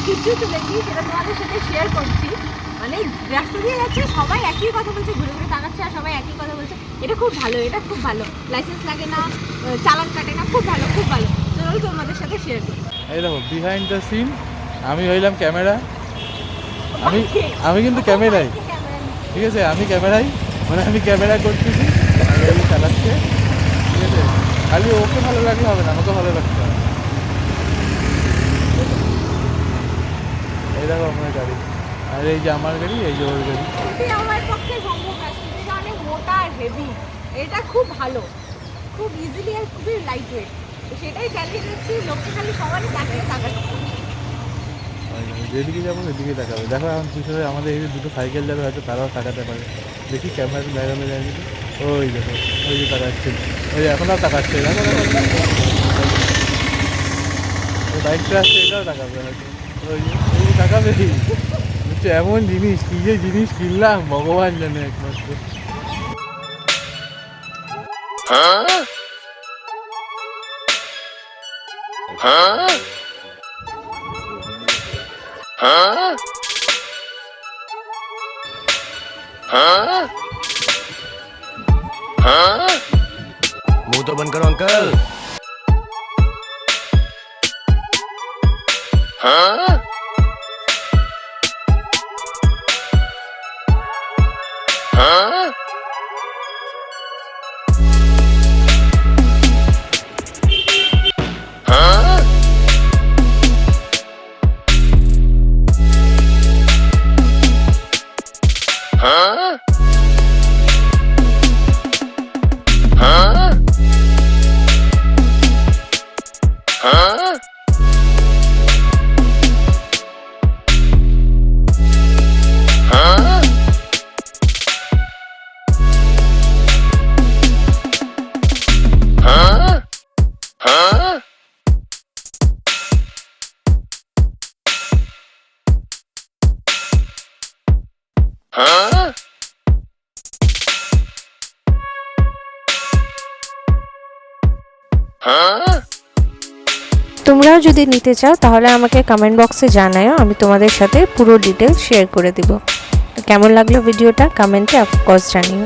কিছু তুলেছি, সেটা তোমাদের সাথে শেয়ার করছি। মানে রাস্তা দিয়ে যাচ্ছে, সবাই একই কথা বলছে, ঘুরে ঘুরে তাকাচ্ছে আর সবাই একই কথা বলছে, এটা খুব ভালো, এটা খুব ভালো, লাইসেন্স লাগে না, চালান কাটে না, খুব ভালো খুব ভালো। চলো তোমাদের সাথে শেয়ার করি। এই দেখো বিহাইন্ড দ্য সিন, আমি হইলাম ক্যামেরা, আমি কিন্তু ক্যামেরাই, ঠিক আছে, আমি ক্যামেরাই, মানে আমি ক্যামেরা করতেছি, গাড়ি চালাচ্ছে, ঠিক আছে। খালি ওকে ভালো লাগলে হবে না, আমাকে ভালো লাগতে হবে। এই দেখো আমার গাড়ি, আর এই যে আমার গাড়ি, এই যে ওর গাড়ি। আমার পক্ষে সম্ভব না, স্কুটিটা অনেক মোটা আর হেভি, এটা খুব ভালো, খুব ইজিলি আর খুবই লাইট ওয়েট। সেটাই চালিয়ে যাচ্ছি, লোককে খালি সবারই তাকাচ্ছে। যেদিকে যাবো সেদিকে তাকাবে। দেখো এখন পিছনে আমাদের এই দুটো সাইকেল যাবে, হয়তো তারাও তাকাতে পারে। দেখি ক্যামেরাতে দেখাবে যায়নি তো। ওই দেখো, ওই যে তাকাচ্ছে, ওই এখন আর তাকাচ্ছে, দেখো দেখো বাইকটা আসছে, এটাও তাকাবে হয়তো, ওই যে তাকাবে। হচ্ছে এমন জিনিস, কী যে জিনিস কিনলাম ভগবান জানে একমাত্র। मुंह तो बंद करो अंकल। তোমরাও যদি নিতে চাও তাহলে আমাকে কমেন্ট বক্সে জানাও, আমি তোমাদের সাথে পুরো ডিটেলস শেয়ার করে দিব। কেমন লাগলো ভিডিওটা কমেন্টে অফকোর্স জানিও।